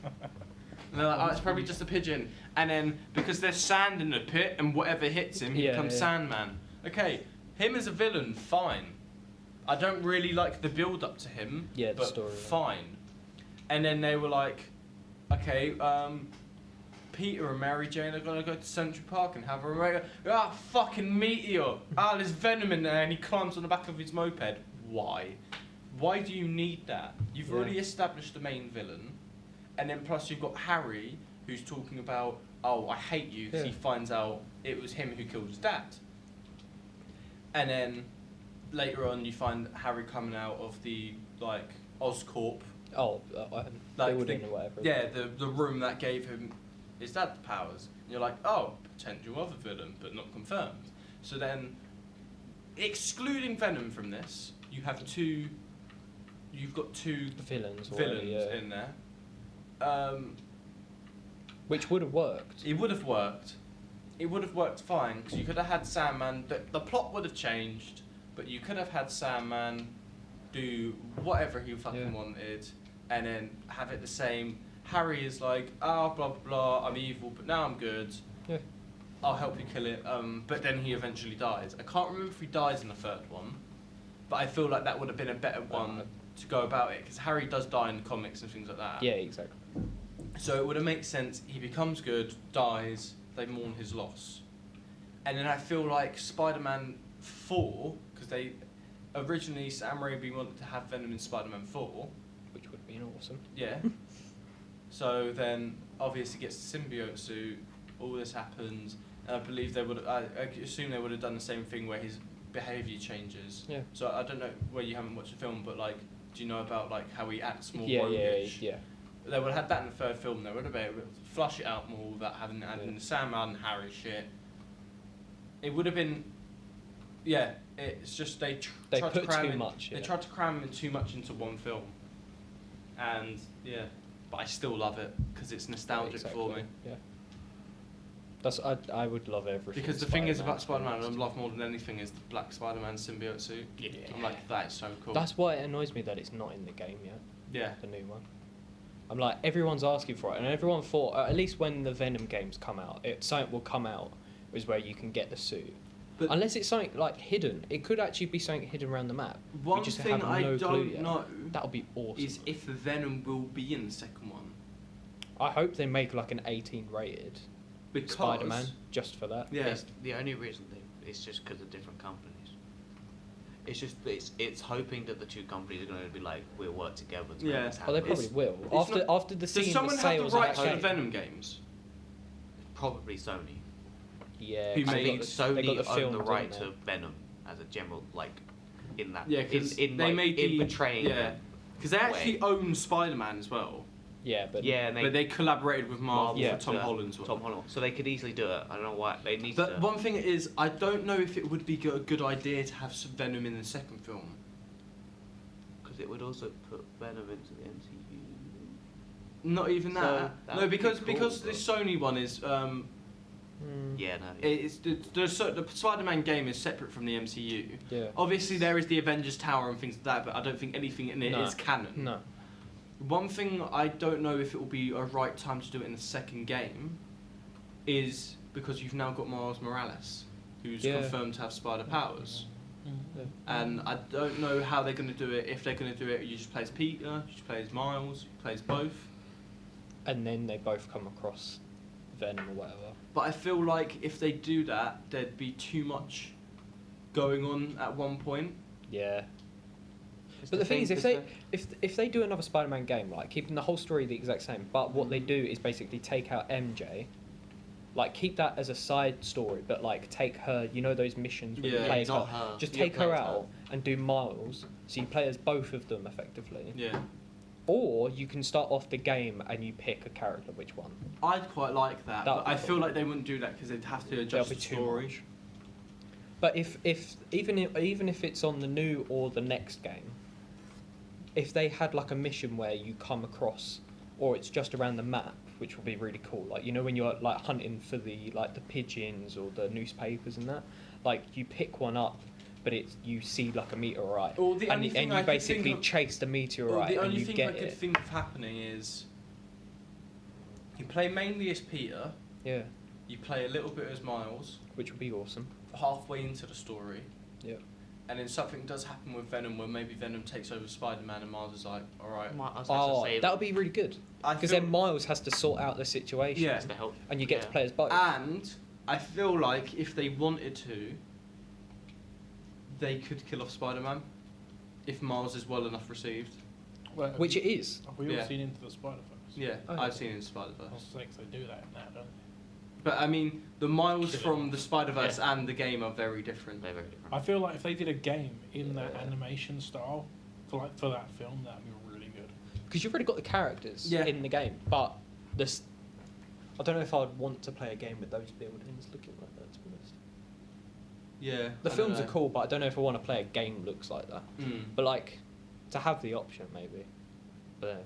And they're like, "Oh, it's probably just a pigeon." And then because there's sand in the pit, and whatever hits him, he Yeah, becomes yeah. Sandman. Okay, him as a villain, fine. I don't really like the build up to him, Yeah, the but story. fine. And then they were like, okay, Peter and Mary Jane are gonna go to Central Park and have a regular. Ah, fucking meteor! Ah, there's venom in there, and he climbs on the back of his moped. Why? Why do you need that? You've Yeah. already established the main villain, and then plus you've got Harry, who's talking about, oh, I hate you, because Yeah. he finds out it was him who killed his dad. And then later on, you find Harry coming out of the like Oscorp, Oh, like building or whatever. yeah, the room that gave him his dad's powers. And you're like, oh, potential other villain, but not confirmed. So then, excluding Venom from this, you've got two Villains. Already, villains yeah. in there. Which would have worked. It would have worked. It would have worked fine because you could have had Sandman. The plot would have changed, but you could have had Sandman do whatever he fucking Yeah. wanted, and then have it the same. Harry is like, oh, blah blah blah. I'm evil, but now I'm good. Yeah. I'll help you kill it. But then he eventually dies. I can't remember if he dies in the third one, but I feel like that would have been a better one to go about it because Harry does die in the comics and things like that. Yeah, exactly. So it would have made sense. He becomes good, dies, they mourn his loss. And then I feel like Spider-Man 4, because they originally Sam Raimi wanted to have Venom in Spider-Man 4. Which would have been awesome. Yeah. So then obviously gets the symbiote suit, all this happens, and I believe they would I assume they would have done the same thing where his behaviour changes. Yeah. So I don't know where you haven't watched the film, but like Do you know about like how he acts more Yeah, roguish? yeah. They would have had that in the third film. They would have been able to flush it out more without having added in the Sandman and Harry shit. It would have been, yeah. It's just they tried put to cram too in, much. They Yeah. tried to cram in too much into one film, and yeah, but I still love it because it's nostalgic for me. Yeah. I would love everything. Because the thing is about Spider-Man, Spider-Man, I love more than anything is the black Spider-Man symbiote suit. Yeah. I'm like, that is so cool. That's why it annoys me that it's not in the game yet. yeah. The new one. I'm like, everyone's asking for it, and everyone thought, at least when the Venom games come out, something will come out, is where you can get the suit. But Unless it's something like hidden, it could actually be something hidden around the map. one we just thing have I no clue don't yet. know That would be awesome. is if the Venom will be in the second one. I hope they make like an 18 rated Because Spider-Man just for that. Yeah. It's the only reason it's just because of different companies. It's just it's hoping that the two companies are going to be like, we'll work together to Yeah. make this Oh, they happen. probably will. it's not- After the Does scene, someone the have the sales rights of to that the game. Venom games? Probably Sony. Yeah, Who 'cause I made- think they Sony got the own film, the didn't right they? to Venom as a general, like, in that. Yeah, because in they like, made in the portraying. Yeah, because they actually way. own Spider-Man as well. Yeah, but Yeah, and But they collaborated with Marvel Yeah. for Tom Holland's one. Tom Holland. So they could easily do it. I don't know why they need But to. one thing is, I don't know if it would be a good idea to have some Venom in the second film. Because it would also put Venom into the MCU. Not even So, that. that No, would be because cool, because but- this Sony one is Yeah, no. it's the Spider-Man game is separate from the MCU. yeah. Obviously, there is the Avengers Tower and things like that, but I don't think anything in it is No. canon. No. One thing I don't know if it will be a right time to do it in the second game is because you've now got Miles Morales, who's Yeah. confirmed to have spider powers. Yeah. And I don't know how they're going to do it. If they're going to do it, you just play as Peter, you just play as Miles, you play as both. And then they both come across Venom or whatever. But I feel like if they do that, there'd be too much going on at one point. Yeah. But the thing is, if they do another Spider-Man game, like keeping the whole story the exact same, but what they do is basically take out MJ, like keep that as a side story, but like take her, you know, those missions where you Yeah, play as not her, her. just You take play her as out and do Miles, so you play as both of them effectively. Yeah. Or you can start off the game and you pick a character, which one. I'd quite like that, That'd but be I feel cool. like they wouldn't do that because they'd have to That'll adjust be the too story. much. But if even if it's on the new or the next game, if they had like a mission where you come across, or it's just around the map, which would be really cool. Like, you know, when you're like hunting for the pigeons or the newspapers and that, like you pick one up, but you see like a meteorite, Or the and, only thing and I you could think basically of- chase the Well, meteorite the and only you thing get I could it. think of happening is you play mainly as Peter, Yeah, you play a little bit as Miles, which would be awesome. halfway into the story, Yeah. and then something does happen with Venom where maybe Venom takes over Spider-Man and Miles is like, alright. Oh, that would be really good. I Because feel- then Miles has to sort out the situation. Yeah. to help. And you get to play as both. And I feel like if they wanted to, they could kill off Spider-Man if Miles is well enough received. Well, have Which you- it is. Have we all Yeah. seen Into the Spider-Verse? Yeah, Oh, I've yeah. seen it in Spider-Verse. Well, six, they do that in that, don't they? But I mean, the Miles Kill from it. the Spider-Verse and the game are very different. They're very different. I feel like if they did a game in that Yeah. animation style for that film, that'd be really good. Because you've already got the characters Yeah. in the game, but this, I don't know if I'd want to play a game with those buildings looking like that. To be honest, Yeah. the I films don't are know. cool, but I don't know if I want to play a game that looks like that. Mm. But like, to have the option maybe. But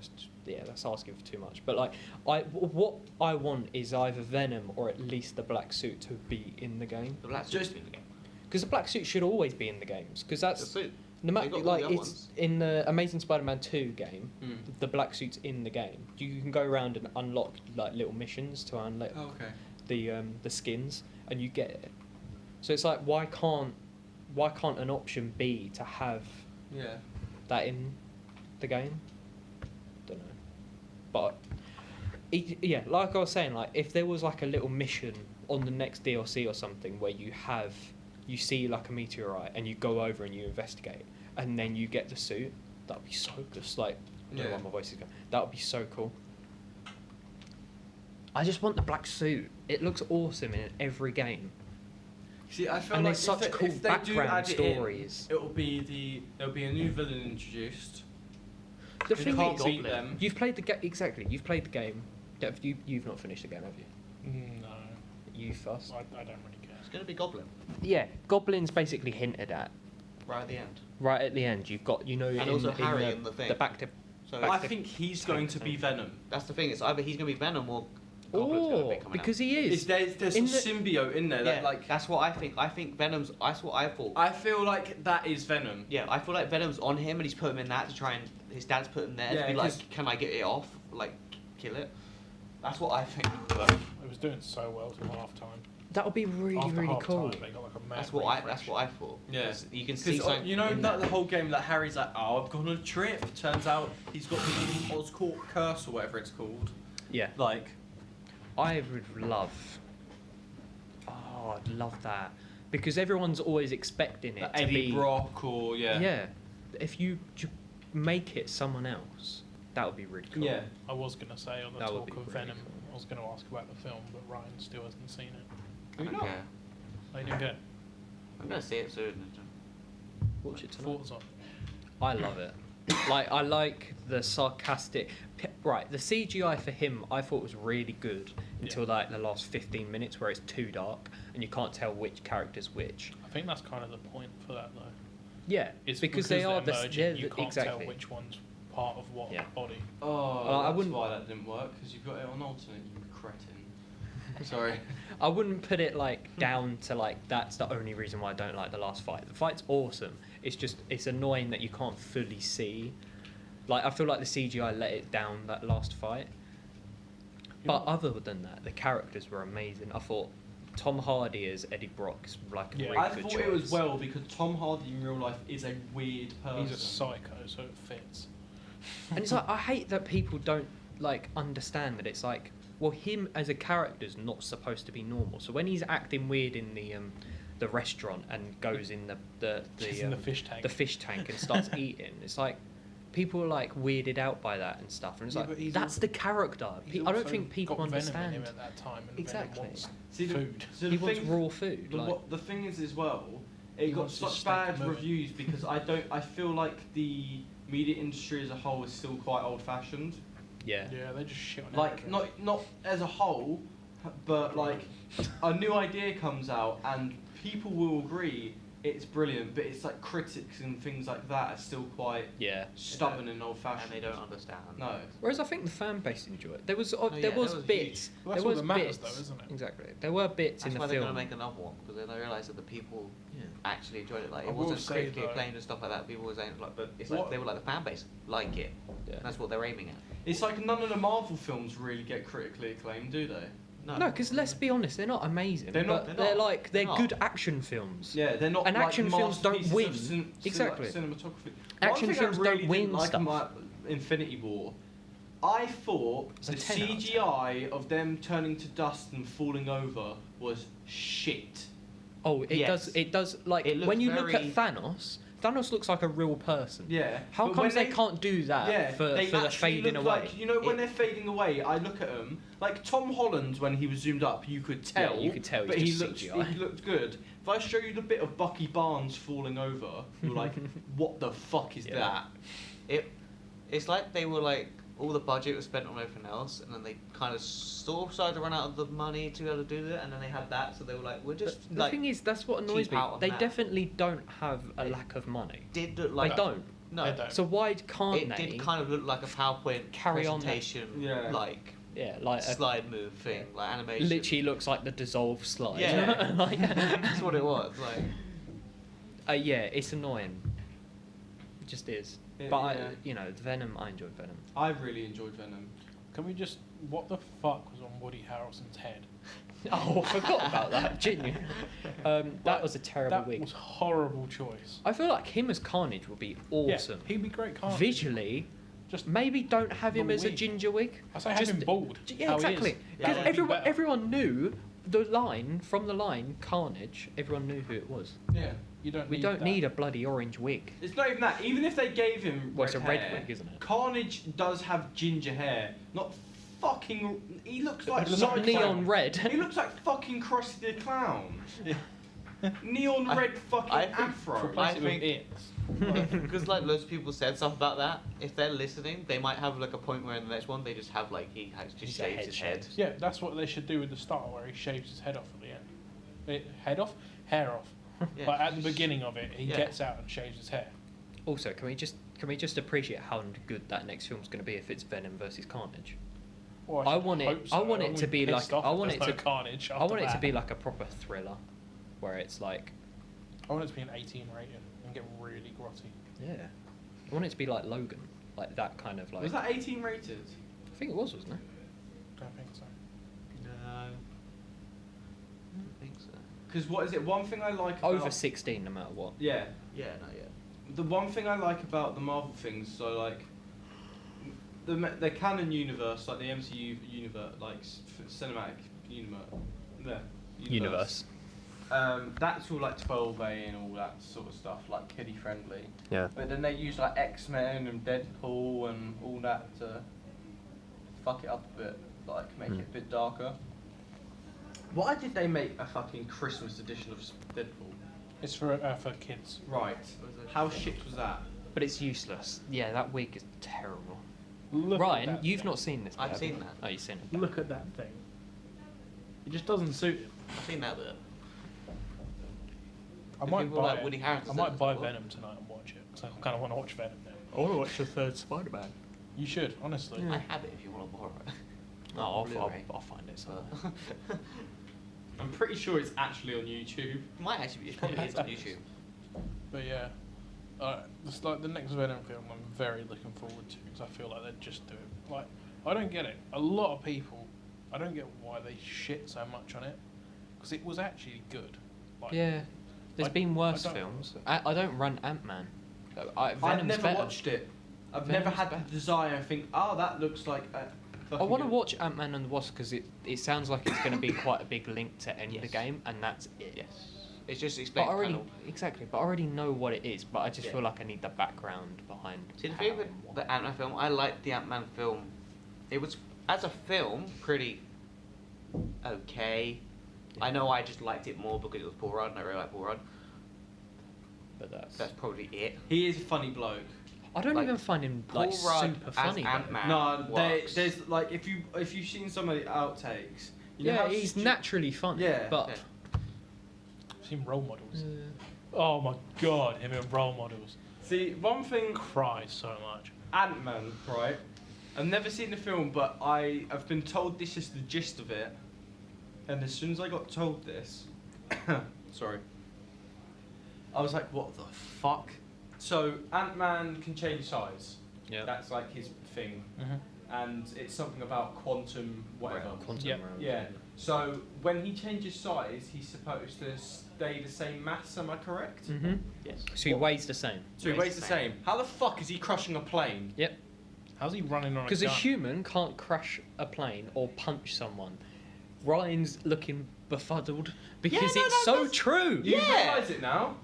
then that's asking for too much. But like, what I want is either Venom or at least the black suit to be in the game. The black Just- suit's in the game. Because the black suit should always be in the games. Because The that's suit. no matter They got all like the other it's ones. in the Amazing Spider-Man 2 game. Mm. The black suit's in the game. You can go around and unlock like little missions to unlock Oh, okay. the skins, and you get it. So it's like, why can't an option be to have Yeah. that in the game? Don't know, but yeah, like I was saying, like if there was like a little mission on the next DLC or something where you see like a meteorite and you go over and you investigate, and then you get the suit, that'd be so just like I don't know Yeah. why my voice is going. That would be so cool. I just want the black suit. It looks awesome in every game. See, I feel And like there's such if cool if they do background add it in, stories. there'll be a new villain introduced, The You thing can't is, beat them. you've played the game. Exactly, you've played the game. You've not finished the game, have you? No, You fussed. I don't really care. It's going to be Goblin Yeah, Goblin's basically hinted at right at the end. right at the end. You've got, And in, also in Harry the, in the thing. the back to. So I think he's going to be Venom. that's the thing. It's either he's going to be Venom or Goblin's going to be coming because he is. There's In some symbiote in there. out. That, Yeah, like, that's what I think. I think Venom's. That's what I thought. I feel like that is Venom. Yeah, I feel like Venom's on him and he's put him in that to try and his dad's put him there Yeah, to be 'cause- like, can I get it off? Like, kill it. That's what I think. But It was doing so well till half time. That would be really, After really half cool. time, they got like a mad that's what I. refresh. That's what I thought. Yeah. 'Cause you can see Because something. you know in that there. the whole game that Harry's like, oh, I've gone on a trip. Turns out he's got the Oscorp curse or whatever it's called. Yeah, Like, I would love. Oh, I'd love that because everyone's always expecting it like to Eddie be. Brock or Yeah, if you make it someone else, that would be really cool. Yeah. I was going to say on the That would talk be of really Venom, cool. I was going to ask about the film, but Ryan still hasn't seen it. Are you not? Okay. I didn't get I'm gonna see it soon. Watch it tonight. thoughts on it. I love it. Like I like the sarcastic. Right, the CGI for him I thought was really good until like the last 15 minutes where it's too dark and you can't tell which character's which. I think that's kind of the point for that, though. Yeah, It's because they are they're the merging, you can't exactly. tell which one's part of what Yeah. body. Oh, Well, I that's wouldn't- why that didn't work, because you've got it on alternate, you cretin. Sorry. I wouldn't put it like down to like that's the only reason why I don't like the last fight. The fight's awesome. It's just it's annoying that you can't fully see. Like I feel like the CGI let it down that last fight. But other than that, the characters were amazing. I thought Tom Hardy as Eddie Brock is like a Yeah. really I good thought choice. it was well because Tom Hardy in real life is a weird person. He's a psycho, so it fits. And it's like I hate that people don't like understand that it's like well him as a character's not supposed to be normal. So when he's acting weird in the restaurant and goes in He's in the fish tank. the fish tank and starts eating, it's like people are like weirded out by that and stuff. And it's Yeah, but like he's that's al- the character. He's I don't also think people got understand. Venom in him at that time, and Exactly. Venom wants See, food. So He the wants thing- raw food. The, Like, what, the thing is as well, it He got wants his such steak bad moving. reviews because I feel like the media industry as a whole is still quite old fashioned. yeah. Yeah, they just shit on Like everything. not as a whole, but like a new idea comes out and people will agree it's brilliant, but it's like critics and things like that are still quite Yeah. stubborn and old fashioned. And they don't understand. No. Whereas I think the fan base enjoyed it. There was yeah, there was that was bits. Well, that's there all was that matters, bits. though, isn't it? Exactly. There were bits That's in why the they're film. gonna make another one because they realise that the people actually enjoyed it. Like I it will wasn't say, critically though- acclaimed and stuff like that. People were saying like, but it's What- like they were like the fan base like it. Yeah. And that's what they're aiming at. It's like none of the Marvel films really get critically acclaimed, do they? No, because let's be honest, they're not amazing. They're not- but they're they're not. like they're They're good not. action films. Yeah, they're not. And like action films don't masterpieces win. of Exactly. Cinematography. Action One thing films I really don't win didn't like stuff. about Infinity War, I thought It's a the 10 out of 10. CGI of them turning to dust and falling over was shit. Oh, it Yes. does. It does. Like It looks when you look at very- Thanos, Thanos looks like a real person. Yeah. How but comes when they can't do that Yeah, for they the actually fading look away? Like, you know, when It- they're fading away, I look at them like Tom Holland when he was zoomed up. You could Yeah, tell. you could tell he's but he just looked. CGI. He looked good. If I show you the bit of Bucky Barnes falling over, you're like, what the fuck is Yeah. that? It's like they were like all the budget was spent on everything else, and then they kind of sort of started to run out of the money to be able to do it, and then they had that, so they were like, we're just The like thing is, that's what annoys keep me. out of They that. definitely don't have a They- lack of money. did look They like don't. no. They don't. So why can't It they? did kind of look like a PowerPoint Carry on that- presentation, Yeah. like Yeah, like a, slide move thing, like animation. literally looks like the dissolve slide. Yeah. Like- That's what it was. Like yeah, it's annoying. It just is. Yeah, But yeah. you know, Venom. I enjoyed Venom. I really enjoyed Venom. Can we just... What the fuck was on Woody Harrelson's head? Oh, I forgot about that. Genuinely. That was a terrible That wig. was horrible choice. I feel like him as Carnage would be awesome. Yeah, he'd be great Carnage. Visually, Just maybe don't have him the as a wig. ginger wig. I say have him bald. Yeah, how exactly. He is. Because That would be better. everyone knew the line from the line Carnage. Everyone knew who it was. Yeah. You don't We need don't that. need a bloody orange wig. It's not even that. Even if they gave him Well, it's a red hair, wig, isn't it? Carnage does have ginger hair. Not fucking. He looks like Not neon red. He looks like fucking Krusty the Clown. Neon red fucking I think- afro. Replace it with think- it. Because like loads of people said stuff about that. If they're listening, they might have like a point where in the next one they just have like he has just He's a shaved head his shave. head. Yeah, that's what they should do with the start, where he shaves his head off at the end. Head off? Hair off. Yeah, But at the just- beginning of it, he Yeah. gets out and shaves his hair. Also, can we just appreciate how good that next film's going to be if it's Venom versus Carnage? Well, I should want it- hope I want I'm it to be pissed like- off I if want there's it no to- carnage. I want after it to that. be like a proper thriller, where it's like, I want it to be an 18 rating and get really grotty. yeah, I want it to be like Logan, like that kind of like. Was that 18 rated? I think it was, wasn't it? Don't think so. No. I don't think so. Because what is it? One thing I like about... Over 16, no matter what. Yeah. Yeah, not yet. The one thing I like about the Marvel things, so like the canon universe, like the MCU universe, like cinematic universe. That's all like 12A and all that sort of stuff, like kiddie friendly. Yeah. But then they use like X-Men and Deadpool and all that to fuck it up a bit, like make it a bit darker. Why did they make a fucking Christmas edition of Deadpool? It's for kids. Right. How shit was that? But it's useless. Yeah, that wig is terrible. Look at Ryan, that you've thing. not seen this. I've have you? seen that. Oh, you've seen it. Look at that thing. It just doesn't suit him. I've seen that bit. I The might people buy like it. Woody Harrelson I might said buy it's cool. Venom tonight and watch it. So I kind of want to watch Venom now. I want to watch the third Spider-Man. You should, honestly. Yeah. I have it if you want to borrow it. No, I'll Blu-ray. find it somewhere. But- I'm pretty sure it's actually on YouTube. Might actually be. It probably is on YouTube. But yeah, it's like the next Venom film. I'm very looking forward to because I feel like they'd just do it. Like I don't get it. A lot of people, I don't get why they shit so much on it because it was actually good. Like, Yeah, there's I- been worse I don't- films. I don't run Ant-Man. I've Venom's never better. watched it. I've Venom's never had better. the desire to think, oh, that looks like a I want to watch Ant-Man and the Wasp because it sounds like it's going to be quite a big link to end the Yes. game, and that's it. Yes. It's just But explained. I already kind of- exactly, but I already know what it is. But I just Yeah. feel like I need the background behind. See, the how thing with and why. the Ant-Man film, I liked the Ant-Man film. It was, as a film, pretty okay. I know I just liked it more because it was Paul Rudd, and I really like Paul Rudd. But That's probably it. He is a funny bloke. I don't like, even find him Paul like Rudd super as funny. though. Ant-Man. No, works. there's like if you've seen some of the outtakes, you know Yeah, how he's stu- naturally funny. Yeah. but Yeah. I've seen role models. uh, Oh my god, him in role models. See, one thing, Cry so much. Ant-Man, right? I've never seen the film, but I have been told this is the gist of it. And as soon as I got told this, sorry, I was like, what the fuck? So Ant-Man can change size. yeah, That's like his thing. Mm-hmm. And it's something about quantum whatever. quantum Yep. realm. Yeah. So when he changes size, he's supposed to stay the same mass. Am I correct? Mm-hmm. Yes. So he weighs the same. So he weighs the same. How the fuck is he crushing a plane? Yep. How's he running on a Because a gun? human can't crash a plane or punch someone. Ryan's looking befuddled because no, it's so that's- true. You Yeah. realise it now?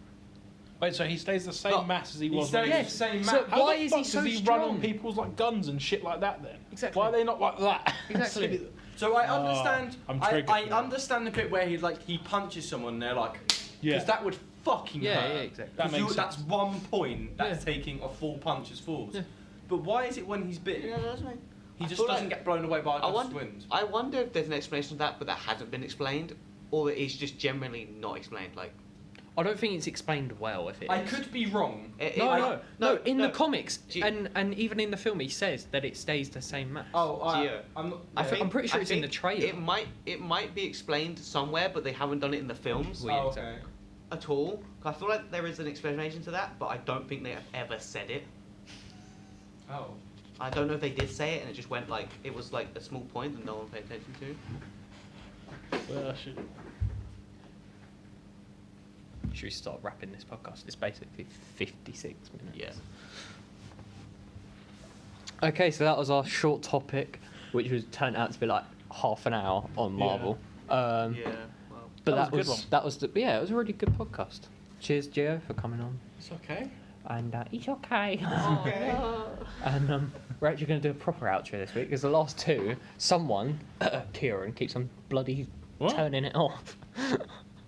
Wait, so he stays the same No, mass as he he was stays when the he Yes. same So mass. How why the is fuck he so does he run on strong? people's like guns and shit like that then? Exactly. Why are they not like that? Exactly. So I Oh, understand. I'm I triggered now. understand the bit where he punches someone. And they're like, Yeah. because that would fucking Yeah, hurt. yeah, exactly. That 'Cause makes that's sense. 1 point. That's Yeah. taking a full punch as falls. Yeah. But why is it when he's bitten, Yeah, that's me. he I just feel doesn't like- get blown away by a I gust of wonder, wind? I wonder if there's an explanation of that, but that hasn't been explained, or that it's just generally not explained. Like, I don't think it's explained well. If it I is. could be wrong. No. In no. the comics Do you- and even in the film, he says that it stays the same mass. Oh, Yeah. I'm not. I yeah. think, I'm pretty sure I it's in think the trailer. It might be explained somewhere, but they haven't done it in the films Well, yeah, Oh, exactly. okay. at all. I feel like there is an explanation to that, but I don't think they have ever said it. Oh. I don't know if they did say it, and it just went like it was like a small point that no one paid attention to. Well, I should. Should we start wrapping this podcast? It's basically 56 minutes. Yeah. Okay, so that was our short topic, which was turned out to be like half an hour on Marvel. Yeah. Well, But That was a good one. that was yeah, it was a really good podcast. Cheers, Gio, for coming on. It's okay. And it's okay. Okay. And we're actually going to do a proper outro this week because the last two, someone, Kieran, keeps on bloody What? turning it off.